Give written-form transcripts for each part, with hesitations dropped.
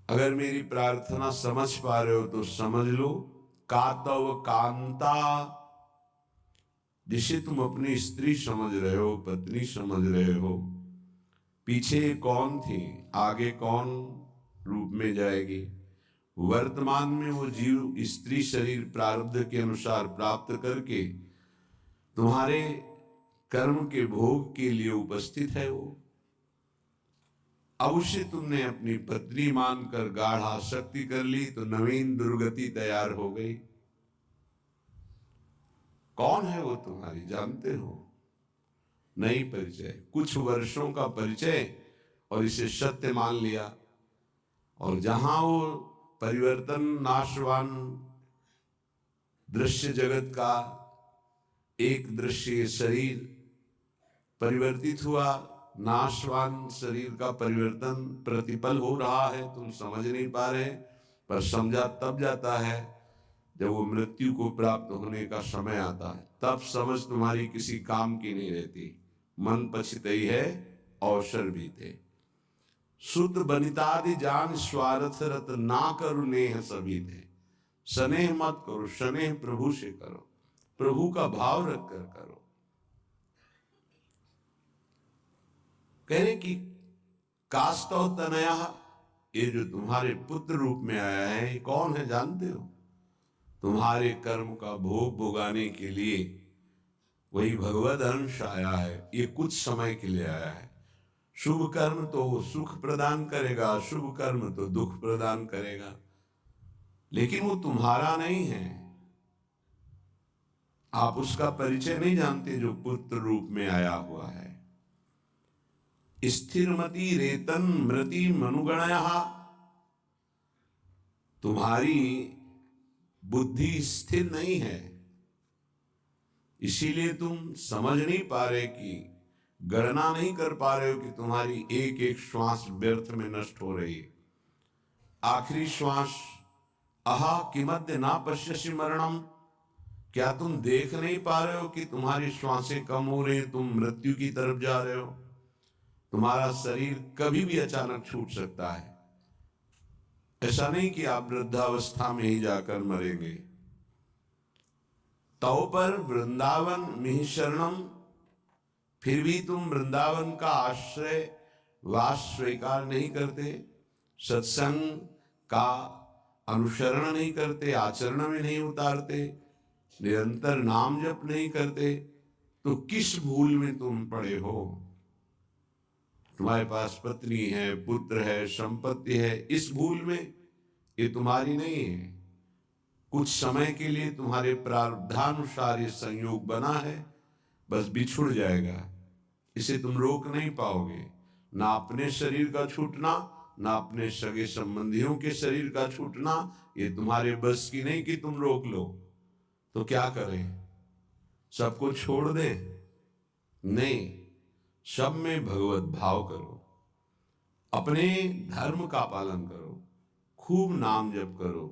अगर मेरी प्रार्थना समझ पा रहे हो तो समझ लो, कातव कांता, जिसे तुम अपनी स्त्री समझ रहे हो, पत्नी समझ रहे हो, पीछे कौन थी, आगे कौन रूप में जाएगी। वर्तमान में वो जीव स्त्री शरीर प्रारब्ध के अनुसार प्राप्त करके तुम्हारे कर्म के भोग के लिए उपस्थित है। वो अब उसे तुमने अपनी पत्नी मानकर गाढ़ आसक्ति कर ली तो नवीन दुर्गति तैयार हो गई। कौन है वो तुम्हारी, जानते हो? नहीं परिचय, कुछ वर्षों का परिचय और इसे सत्य मान लिया। और जहां वो परिवर्तन नाशवान दृश्य जगत का एक दृश्य शरीर परिवर्तित हुआ, नाशवान शरीर का परिवर्तन प्रतिपल हो रहा है, तुम समझ नहीं पा रहे, पर समझा तब जाता है जब वो मृत्यु को प्राप्त होने का समय आता है। तब समझ तुम्हारी किसी काम की नहीं रहती। मन पछितई है अवसर भी थे। सुत बनितादि जान स्वार्थ रत ना करो नेह सभी थे। स्नेह मत करो, स्नेह प्रभु से करो, प्रभु का भाव रख कर करो। कहने की कास्तव तनया, ये जो तुम्हारे पुत्र रूप में आया है, ये कौन है जानते हो? तुम्हारे कर्म का भोग भोगाने के लिए वही भगवद अंश आया है। ये कुछ समय के लिए आया है। शुभ कर्म तो सुख प्रदान करेगा, अशुभ कर्म तो दुख प्रदान करेगा, लेकिन वो तुम्हारा नहीं है। आप उसका परिचय नहीं जानते जो पुत्र रूप में आया हुआ है। स्थिरमति रेतन मृति मनुगणया, तुम्हारी बुद्धि स्थिर नहीं है, इसीलिए तुम समझ नहीं पा रहे कि गणना नहीं कर पा रहे हो कि तुम्हारी एक एक श्वास व्यर्थ में नष्ट हो रही है। आखिरी श्वास अहा किमद्य ना पश्यसि मरणम, क्या तुम देख नहीं पा रहे हो कि तुम्हारी श्वासें कम हो रही, तुम मृत्यु की तरफ जा रहे हो। तुम्हारा शरीर कभी भी अचानक छूट सकता है। ऐसा नहीं कि आप वृद्धावस्था में ही जाकर मरेंगे। तव पर वृंदावन मिहि शरणम, फिर भी तुम वृंदावन का आश्रय वास स्वीकार नहीं करते, सत्संग का अनुसरण नहीं करते, आचरण में नहीं उतारते, निरंतर नाम जप नहीं करते, तो किस भूल में तुम पड़े हो? तुम्हारे पास पत्नी है, पुत्र है, संपत्ति है, इस भूल में, ये तुम्हारी नहीं है। कुछ समय के लिए तुम्हारे प्रारब्धानुसार ये संयोग बना है, बस बिछुड़ जाएगा, इसे तुम रोक नहीं पाओगे। ना अपने शरीर का छूटना, ना अपने सगे संबंधियों के शरीर का छूटना, ये तुम्हारे बस की नहीं कि तुम रोक लो। तो क्या करें? सबको छोड़ दें? नहीं, सब में भगवत भाव करो, अपने धर्म का पालन करो, खूब नाम जप करो।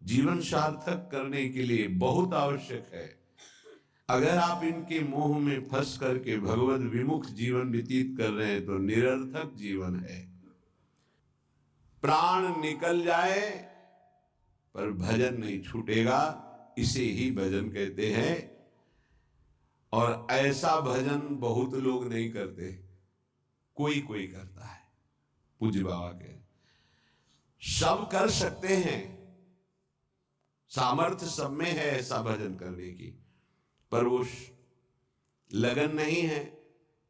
जीवन सार्थक करने के लिए बहुत आवश्यक है। अगर आप इनके मोह में फंस करके भगवत विमुख जीवन व्यतीत कर रहे हैं तो निरर्थक जीवन है। प्राण निकल जाए पर भजन नहीं छूटेगा, इसे ही भजन कहते हैं। और ऐसा भजन बहुत लोग नहीं करते, कोई कोई करता है। पूज्य बाबा के सब कर सकते हैं, सामर्थ्य सब में है ऐसा भजन करने की, पर वो लगन नहीं है,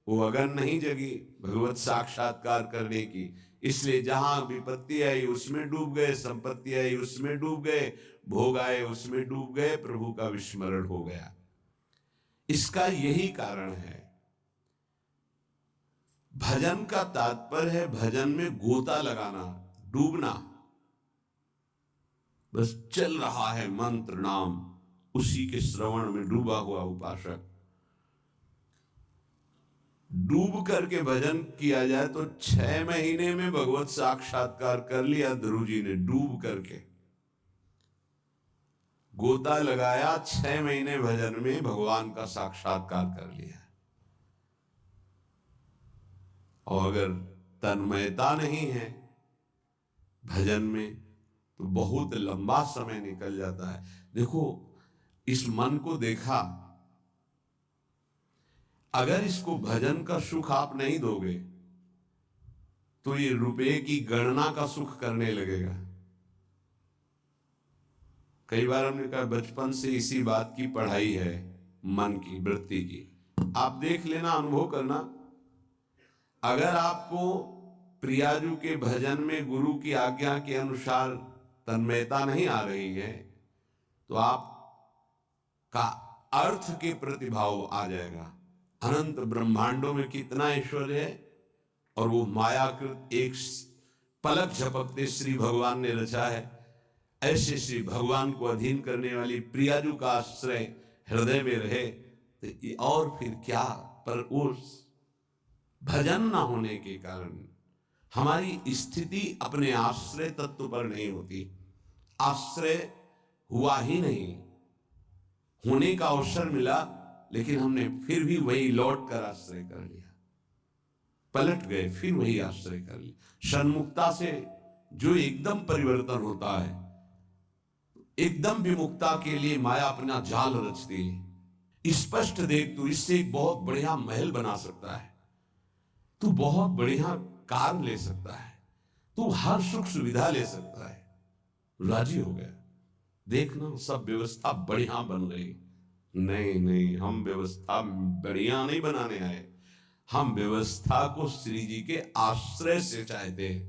वो अगन नहीं जगी भगवत साक्षात्कार करने की। इसलिए जहां विपत्ति आई उसमें डूब गए, संपत्ति आई उसमें डूब गए, भोग आए उसमें डूब गए, प्रभु का विस्मरण हो गया। इसका यही कारण है। भजन का तात्पर्य है भजन में गोता लगाना, डूबना। बस चल रहा है मंत्र नाम, उसी के श्रवण में डूबा हुआ उपासक। डूब करके भजन किया जाए तो 6 महीने में भगवत साक्षात्कार कर लिया ध्रुव जी ने। डूब करके गोता लगाया, 6 महीने भजन में भगवान का साक्षात्कार कर लिया। और अगर तन्मयता नहीं है, भजन में तो बहुत लंबा समय निकल जाता है। देखो, इस मन को देखा, अगर इसको भजन का सुख आप नहीं दोगे तो ये रुपए की गणना का सुख करने लगेगा। कई बार हमने कहा बचपन से इसी बात की पढ़ाई है, मन की वृत्ति की। आप देख लेना, अनुभव करना, अगर आपको प्रियाजू के भजन में गुरु की आज्ञा के अनुसार तन्मयता नहीं आ रही है तो आप का अर्थ के प्रति भाव आ जाएगा। अनंत ब्रह्मांडों में कितना ऐश्वर्य है और वो मायाकृत एक पलक झपकते श्री भगवान ने रचा है। ऐसे श्री भगवान को अधीन करने वाली प्रियाजू का आश्रय हृदय में रहे तो और फिर क्या। पर उस भजन ना होने के कारण हमारी स्थिति अपने आश्रय तत्व पर नहीं होती। आश्रय हुआ ही नहीं, होने का अवसर मिला लेकिन हमने फिर भी वही लौट कर आश्रय कर लिया, पलट गए, फिर वही आश्रय कर लिया। सन्मुक्ता से जो एकदम परिवर्तन होता है, एकदम विमुक्ता के लिए माया अपना जाल रचती है। स्पष्ट देख, तू इससे एक बहुत बढ़िया महल बना सकता है, तू बहुत बढ़िया कार ले सकता है, तू हर सुख सुविधा ले सकता है। राजी हो गया। देखना सब व्यवस्था बढ़िया बन गई। नहीं नहीं, हम व्यवस्था बढ़िया नहीं बनाने आए, हम व्यवस्था को श्री जी के आश्रय से चाहते हैं,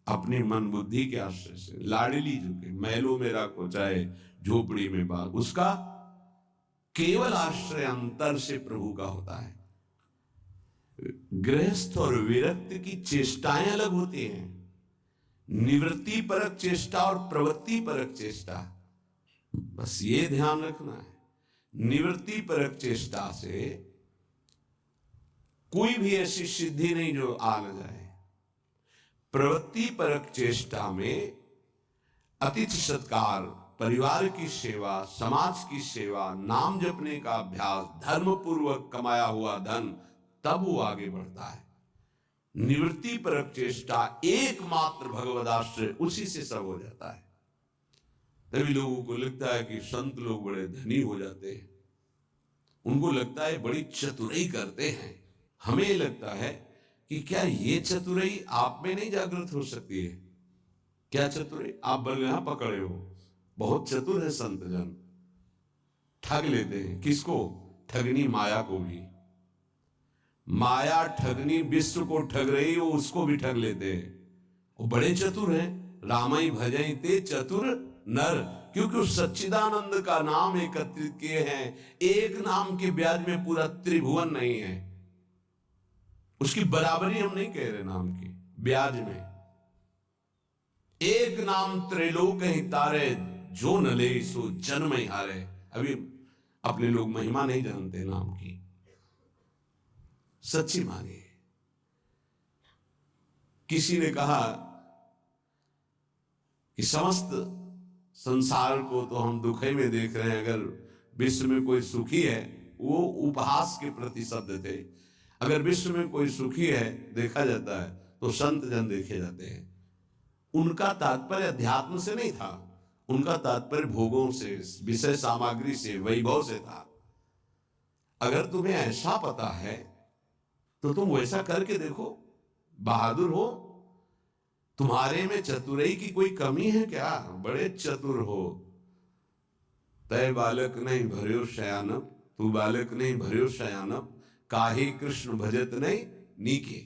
अपनी मन बुद्धि के आश्रय से। लाडली झुके महलों में रखो चाहे झोपड़ी में बाग, उसका केवल आश्रय अंतर से प्रभु का होता है। गृहस्थ और विरक्त की चेष्टाएं अलग होती हैं, निवृत्ति परक चेष्टा और प्रवृत्ति परक चेष्टा। बस ये ध्यान रखना है, निवृत्ति परक चेष्टा से कोई भी ऐसी सिद्धि नहीं जो आ न जाए। प्रवृत्ति परक चेष्टा में अतिथि सत्कार, परिवार की सेवा, समाज की सेवा, नाम जपने का अभ्यास, धर्म पूर्वक कमाया हुआ धन, तब वो आगे बढ़ता है। निवृत्ति परक चेष्टा एकमात्र भगवदाश्रय, उसी से सब हो जाता है। तभी लोगों को लगता है कि संत लोग बड़े धनी हो जाते हैं, उनको लगता है बड़ी चतुराई करते हैं। हमें लगता है कि क्या ये चतुराई आप में नहीं जागृत हो सकती है? क्या चतुराई? आप बलगहा पकड़े हो, बहुत चतुर है संत जन, ठग लेते हैं। किसको? ठगनी माया को भी। माया ठगनी विश्व को ठग रही हो, उसको भी ठग लेते हैं। वो बड़े चतुर हैं। रामई भजई ते चतुर नर, क्योंकि उस सच्चिदानंद का नाम एकत्रित किए हैं। एक नाम के ब्याज में पूरा त्रिभुवन नहीं है, उसकी बराबरी हम नहीं कह रहे नाम की ब्याज में। एक नाम त्रैलोक ही तारे, जो न ले सो जन्म ही हारे। अभी अपने लोग महिमा नहीं जानते नाम की, सच्ची मानिए। किसी ने कहा कि समस्त संसार को तो हम दुखे में देख रहे हैं, अगर विश्व में कोई सुखी है, वो उपहास के प्रति शब्द थे, अगर विश्व में कोई सुखी है देखा जाता है तो संत जन देखे जाते हैं। उनका तात्पर्य अध्यात्म से नहीं था, उनका तात्पर्य भोगों से, विषय सामग्री से, वैभव से था। अगर तुम्हें ऐसा पता है तो तुम वैसा करके देखो, बहादुर हो। तुम्हारे में चतुराई की कोई कमी है क्या? बड़े चतुर हो। तय बालक नहीं भर्यो शयानप, तू बालक नहीं भर्यो शयानप, काहे कृष्ण भजत नहीं नीके।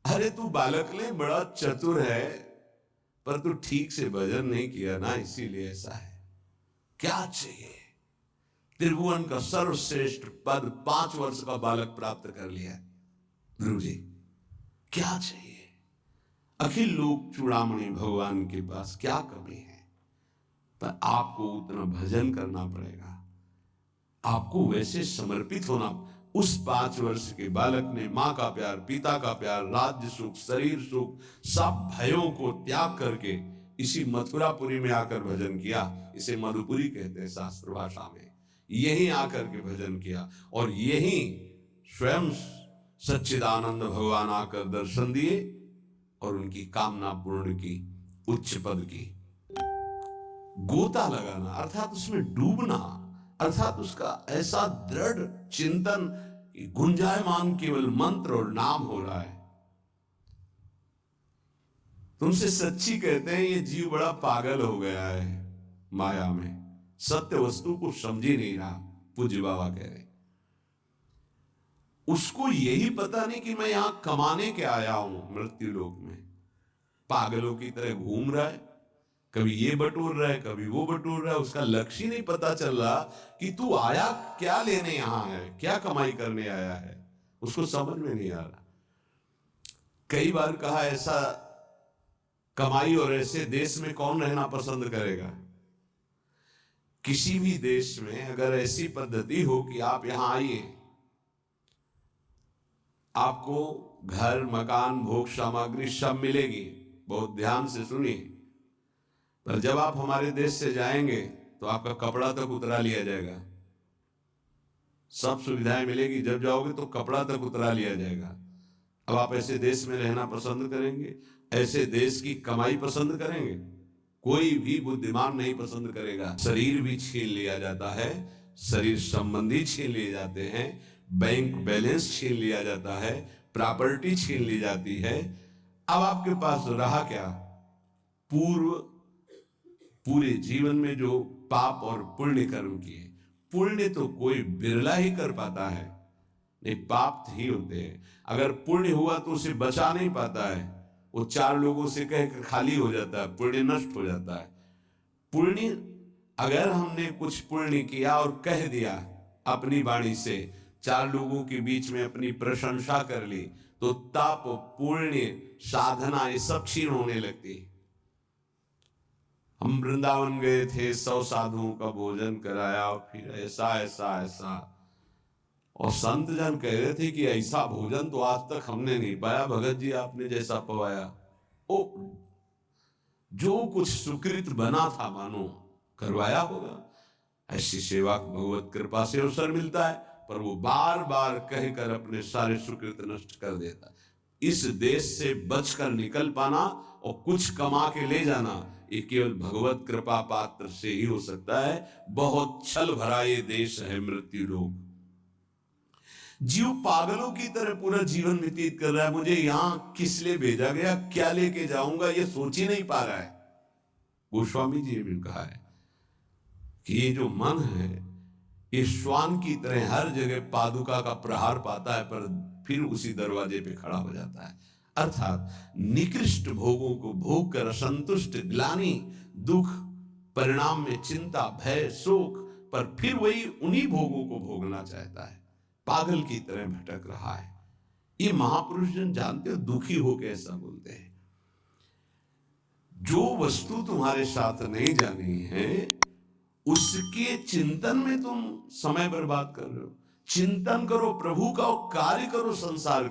अरे तू बालक नहीं, बड़ा चतुर है, पर तू ठीक से भजन नहीं किया ना, इसीलिए ऐसा है। क्या चाहिए? त्रिभुवन का सर्वश्रेष्ठ पद 5 वर्ष का बालक प्राप्त कर लिया। ध्रुव जी, क्या चाहिए? अखिल लोक चूड़ामणि भगवान के पास क्या कमी है? पर आपको उतना भजन करना पड़ेगा, आपको वैसे समर्पित होना। उस 5 वर्ष के बालक ने मां का प्यार, पिता का प्यार, राज्य सुख, शरीर सुख, सब भयों को त्याग करके इसी मथुरापुरी में आकर भजन किया। इसे मधुपुरी कहते हैं शास्त्र भाषा में। यहीं आकर के भजन किया और यहीं स्वयं सच्चिदानंद भगवान आकर दर्शन दिए और उनकी कामना पूर्ण की। उच्च पद की। गोता लगाना अर्थात उसमें डूबना, अर्थात उसका ऐसा दृढ़ चिंतन कि गुंजायमान केवल मंत्र और नाम हो रहा है। तुमसे सच्ची कहते हैं ये जीव बड़ा पागल हो गया है माया में, सत्य वस्तु को समझ ही नहीं रहा। पूज्य बाबा कह रहे उसको यही पता नहीं कि मैं यहां कमाने के आया हूं मृत्यु लोक में। पागलों की तरह घूम रहा है, कभी ये बटोर रहा है कभी वो बटोर रहा है। उसका लक्ष्य ही नहीं पता चल रहा कि तू आया क्या लेने यहां है, क्या कमाई करने आया है, उसको समझ में नहीं आ रहा। कई बार कहा ऐसा कमाई और ऐसे देश में कौन रहना पसंद करेगा। किसी भी देश में अगर ऐसी पद्धति हो कि आप यहां आइए, आपको घर मकान भोग सामग्री सब मिलेगी, बहुत ध्यान से सुनिए, पर जब आप हमारे देश से जाएंगे तो आपका कपड़ा तक उतरा लिया जाएगा। सब सुविधाएं मिलेगी, जब जाओगे तो कपड़ा तक उतरा लिया जाएगा। अब आप ऐसे देश में रहना पसंद करेंगे, ऐसे देश की कमाई पसंद करेंगे? कोई भी बुद्धिमान नहीं पसंद करेगा। शरीर भी छीन लिया जाता है, शरीर संबंधी छीन लिए जाते हैं, बैंक बैलेंस छीन लिया जाता है, प्रॉपर्टी छीन ली जाती है। अब आपके पास रहा क्या? पूरे जीवन में जो पाप और पुण्य कर्म किए, पुण्य तो कोई बिरला ही कर पाता है, नहीं पाप ही होते हैं। अगर पुण्य हुआ तो उसे बचा नहीं पाता है, वो चार लोगों से कह कर खाली हो जाता है, पुण्य नष्ट हो जाता है। पुण्य अगर हमने कुछ पुण्य किया और कह दिया अपनी वाणी से, चार लोगों के बीच में अपनी प्रशंसा कर ली, तो तप पुण्य साधना ये सब क्षीण होने लगती। हम वृंदावन गए थे, 100 साधुओं का भोजन कराया और फिर ऐसा ऐसा ऐसा, और संत जन कह रहे थे कि ऐसा भोजन तो आज तक हमने नहीं पाया भगत जी, आपने जैसा पवाया। ओ जो कुछ सुकृत बना था मानो करवाया होगा। ऐसी सेवा भगवत कृपा से अवसर मिलता है, पर वो बार बार कहकर अपने सारे सुकृत नष्ट कर देता। इस देश से बचकर निकल पाना और कुछ कमा के ले जाना, ये केवल भगवत कृपा पात्र से ही हो सकता है। बहुत छल भरा ये देश है मृत्यु लोक। जीव पागलों की तरह पूरा जीवन व्यतीत कर रहा है। मुझे यहां किस लिए भेजा गया, क्या लेके जाऊंगा, ये सोच ही नहीं पा रहा है। गोस्वामी जी ने भी कहा है कि ये जो मन है ये श्वान की तरह हर जगह पादुका का प्रहार पाता है, पर फिर उसी दरवाजे पे खड़ा हो जाता है। अर्थात निकृष्ट भोगों को भोग कर असंतुष्ट, ग्लानि, दुख, परिणाम में चिंता, भय, शोक, पर फिर वही उन्हीं भोगों को भोगना चाहता है। पागल की तरह भटक रहा है। ये महापुरुष जन जानते हो, दुखी हो के ऐसा बोलते हैं। जो वस्तु तुम्हारे साथ नहीं जानी है उसके चिंतन में तुम समय बर्बाद कर रहे हो। चिंतन करो प्रभु का और कार्य करो संसार का।